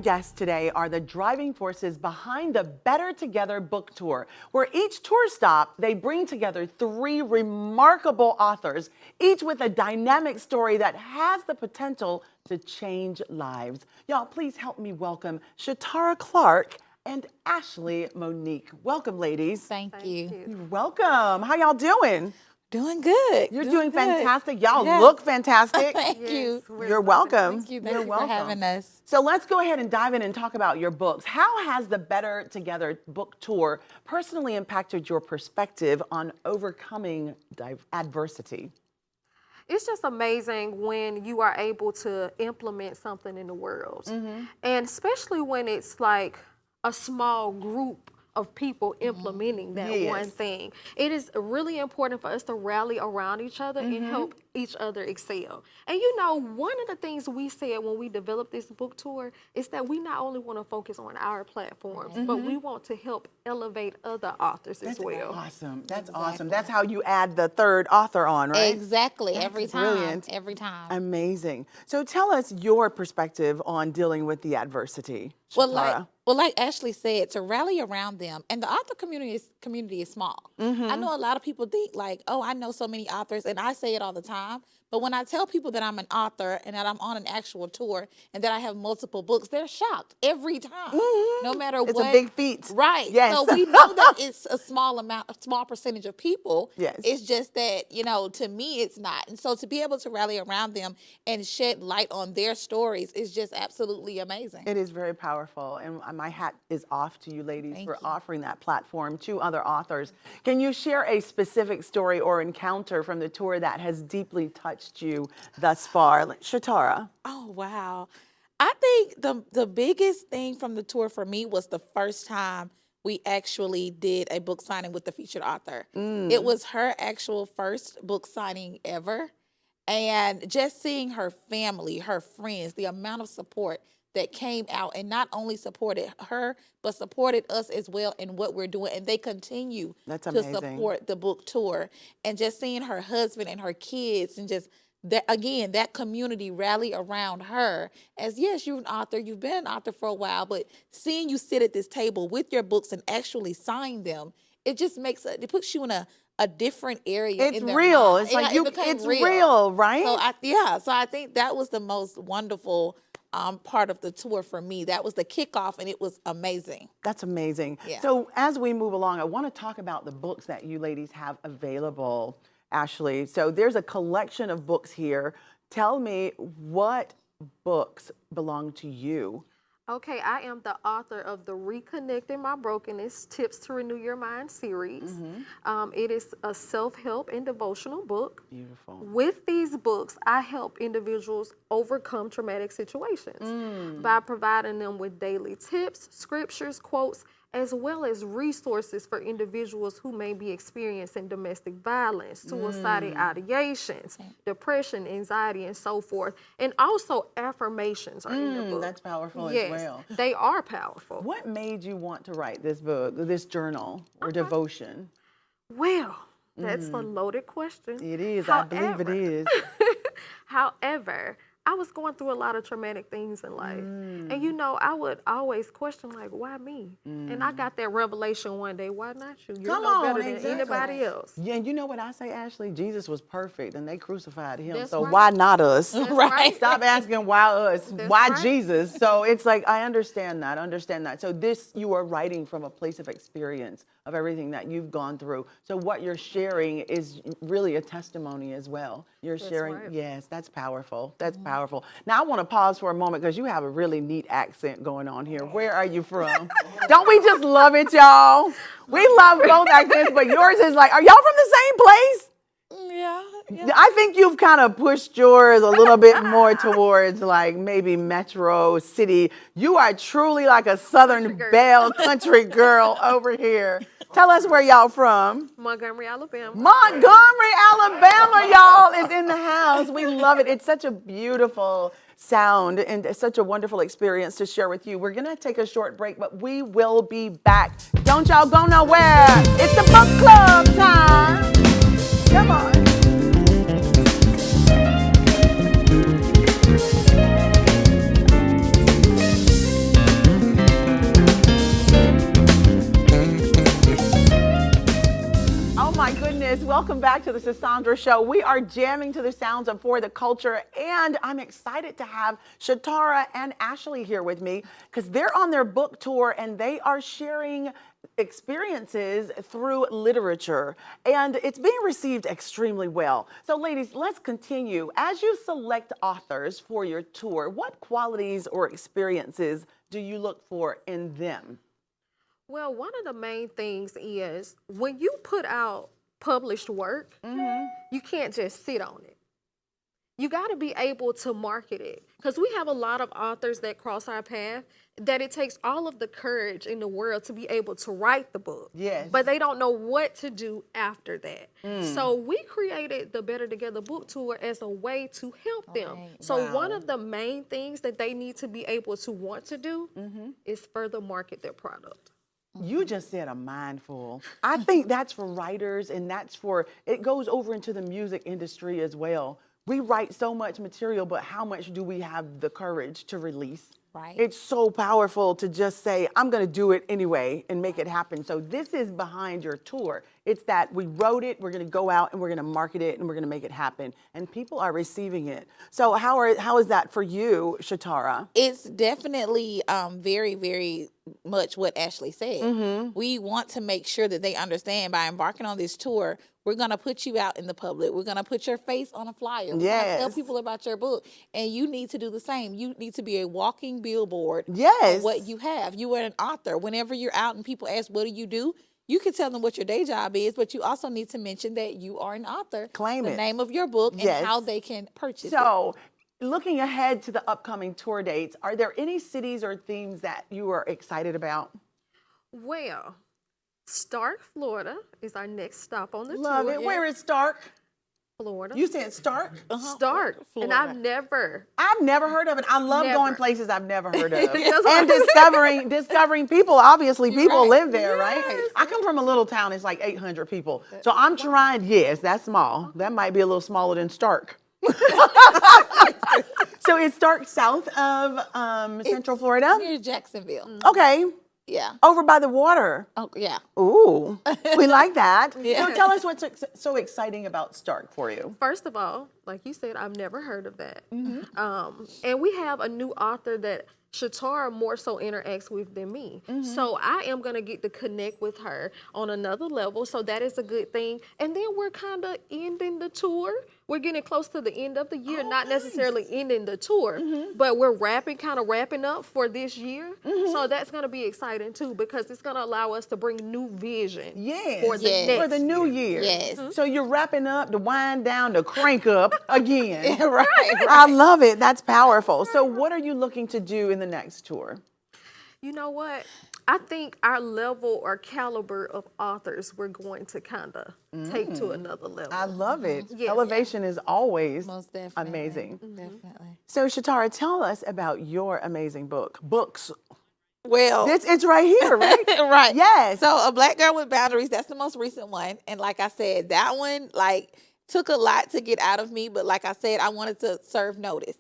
guests today are the driving forces behind the Better Together book tour, where each tour stop, they bring together 3 remarkable authors, each with a dynamic story that has the potential to change lives. Y'all, please help me welcome Shatara Clark and Ashley Monique. Welcome, ladies. Thank you. You're welcome. How y'all doing? Doing good. You're doing good. fantastic. Y'all Yes. look fantastic. Thank you. You're welcome. Thank you. You're Thank you welcome. for having us. So let's go ahead and dive in and talk about your books. How has the Better Together book tour personally impacted your perspective on overcoming adversity? It's just amazing when you are able to implement something in the world. And especially when it's like a small group of people implementing that one thing. It is really important for us to rally around each other and help each other excel. And you know, one of the things we said when we developed this book tour is that we not only want to focus on our platforms, but we want to help elevate other authors as well. Awesome. That's awesome. That's how you add the 3rd author on, right? Exactly. Every time. brilliant. Every time. Amazing. So tell us your perspective on dealing with the adversity, Shatara. Well, like Ashley said, to rally around them, and the author community is small. I know a lot of people think like, oh, I know so many authors, and I say it all the time. But when I tell people that I'm an author and that I'm on an actual tour and that I have multiple books, they're shocked every time. No matter what. It's a big feat. Right. Yes. So we know that it's a small percentage of people. Yes. It's just that, you know, to me, it's not. And so to be able to rally around them and shed light on their stories is just absolutely amazing. It is very powerful, and my hat is off to you ladies for offering that platform to other authors. Can you share a specific story or encounter from the tour that has deeply touched you thus far? Shatara. Oh, wow. I think the biggest thing from the tour for me was the first time we actually did a book signing with the featured author. It was her actual first book signing ever. And just seeing her family, her friends, the amount of support that came out and not only supported her, but supported us as well in what we're doing. And they continue to support the book tour. And just seeing her husband and her kids and just that, again, that community rally around her as, yes, you're an author, you've been an author for a while, but seeing you sit at this table with your books and actually sign them, it just makes, it puts you in a different area. It's real. Mind. It's like it's real, right? So I think that was the most wonderful part of the tour for me. That was the kickoff, and it was amazing. That's amazing. Yeah. So as we move along, I want to talk about the books that you ladies have available, Ashley. So there's a collection of books here. Tell me what books belong to you. Okay, I am the author of the Reconnecting My Brokenness, Tips to Renew Your Mind series. It is a self-help and devotional book. Beautiful. With these books, I help individuals overcome traumatic situations by providing them with daily tips, scriptures, quotes, as well as resources for individuals who may be experiencing domestic violence, suicidal ideations, depression, anxiety, and so forth. And also affirmations are in the book. That's powerful as well. They are powerful. What made you want to write this book, this journal or devotion? Well, that's a loaded question. It is. I believe it is. However, I was going through a lot of traumatic things in life. And you know, I would always question like, why me? And I got that revelation one day, why not you? You're no better than anybody else. Yeah, and you know what I say, Ashley? Jesus was perfect and they crucified him. That's so right. why not us? That's right. Stop asking why us. That's why right. Jesus? So it's like, I understand that. So this, you are writing from a place of experience of everything that you've gone through. So what you're sharing is really a testimony as well. You're sharing, right. Yes, that's powerful. That's powerful. Now I want to pause for a moment because you have a really neat accent going on here. Where are you from? Don't we just love it, y'all? We love both accents, but yours is like, are y'all from the same place? Yeah. I think you've kind of pushed yours a little bit more towards like maybe metro city. You are truly like a Southern belle country girl over here. Tell us where y'all from. Montgomery, Alabama. Montgomery, Alabama, y'all, is in the house. We love it. It's such a beautiful sound and it's such a wonderful experience to share with you. We're going to take a short break, but we will be back. Don't y'all go nowhere. It's the book club time. Come on. back to the Sisaundra Show. We are jamming to the sounds of For the Culture, and I'm excited to have Shatara and Ashley here with me because they're on their book tour and they are sharing experiences through literature, and it's being received extremely well. So ladies, let's continue. As you select authors for your tour, what qualities or experiences do you look for in them? Well, one of the main things is when you put out published work, you can't just sit on it. You got to be able to market it, because we have a lot of authors that cross our path that it takes all of the courage in the world to be able to write the book. Yes. But they don't know what to do after that. So we created the Better Together book tour as a way to help them. So one of the main things that they need to be able to want to do is further market their product. You just said a mindful. I think that's for writers, and it goes over into the music industry as well. We write so much material, but how much do we have the courage to release? Right. It's so powerful to just say, I'm going to do it anyway and make it happen. So this is behind your tour. It's that we wrote it, we're going to go out and we're going to market it and we're going to make it happen. And people are receiving it. So how is that for you, Shatara? It's definitely very, very much what Ashley said. We want to make sure that they understand by embarking on this tour, we're going to put you out in the public. We're going to put your face on a flyer. We're going to tell people about your book. And you need to do the same. You need to be a walking billboard of what you have. You are an author. Whenever you're out and people ask, what do? You can tell them what your day job is, but you also need to mention that you are an author. Claim the name of your book and how they can purchase it. So, looking ahead to the upcoming tour dates, are there any cities or themes that you are excited about? Well, Stark, Florida is our next stop on the tour. Love it. Where is Stark? Florida. You said Stark? Stark. Florida. And I've never heard of it. I love going places I've never heard of. And discovering people. Obviously, people live there, right? I come from a little town. It's like 800 people. So I'm trying, that's small. That might be a little smaller than Stark. So is Stark south of Central Florida? Near Jacksonville. Okay. Yeah. Over by the water. Oh, yeah. Ooh, we like that. So tell us what's so exciting about Stark for you. First of all, like you said, I've never heard of that. And we have a new author that Shatara more so interacts with than me. So I am going to get to connect with her on another level. So that is a good thing. And then we're kind of ending the tour. We're getting close to the end of the year, not necessarily ending the tour, but we're kind of wrapping up for this year. So that's going to be exciting too, because it's going to allow us to bring new vision for the new year. Yes. So you're wrapping up to wind down to crank up again. Right. I love it. That's powerful. So what are you looking to do in the next tour? You know what? I think our level or caliber of authors we're going to kind of take to another level. I love it. Elevation is always Most definitely. amazing. Definitely. So Shatara, tell us about your amazing books. Well, It's right here, right? right. Yes. So A Black Girl with Boundaries, that's the most recent one. And like I said, that one took a lot to get out of me. But like I said, I wanted to serve notice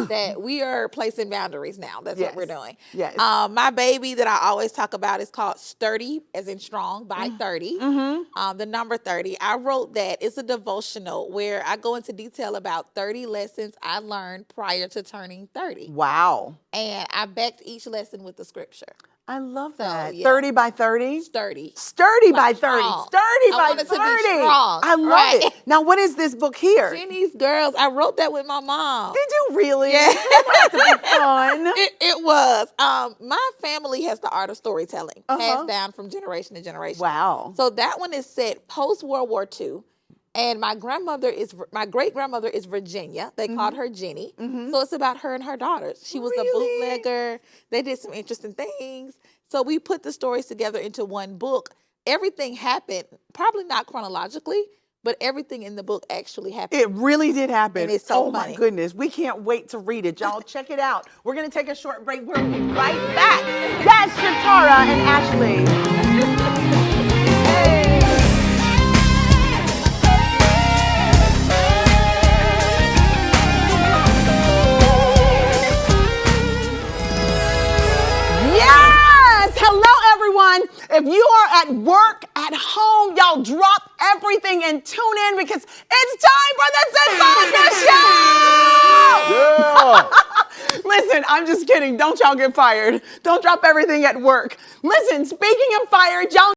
that we are placing boundaries now. That's what we're doing. Yes. My baby that I always talk about is called Sturdy, as in strong, by 30. The number 30. I wrote that. It's a devotional where I go into detail about 30 lessons I learned prior to turning 30. Wow. And I backed each lesson with the scripture. I love that. yeah. 30 by 30? Sturdy. Sturdy by 30. strong. Sturdy I by wanted 30. to be strong, I love right? it. Now, what is this book here? Ginny's Girls. I wrote that with my mom. Did you really? Yeah. That must have been fun. It was. My family has the art of storytelling passed down from generation to generation. Wow. So that one is set post World War II. And my great grandmother is Virginia. They called her Ginny. So it's about her and her daughters. She was a bootlegger. They did some interesting things. So we put the stories together into one book. Everything happened, probably not chronologically, but everything in the book actually happened. It really did happen. And it's so my funny. goodness. We can't wait to read it. Y'all check it out. We're going to take a short break. We'll be right back. That's Shatara and Ashley. Yes! Hello, everyone. If you are at work, at home, y'all drop everything and tune in because it's time for the Sisaundra Show! Yeah. Listen, I'm just kidding. Don't y'all get fired. Don't drop everything at work. Listen, speaking of fired, y'all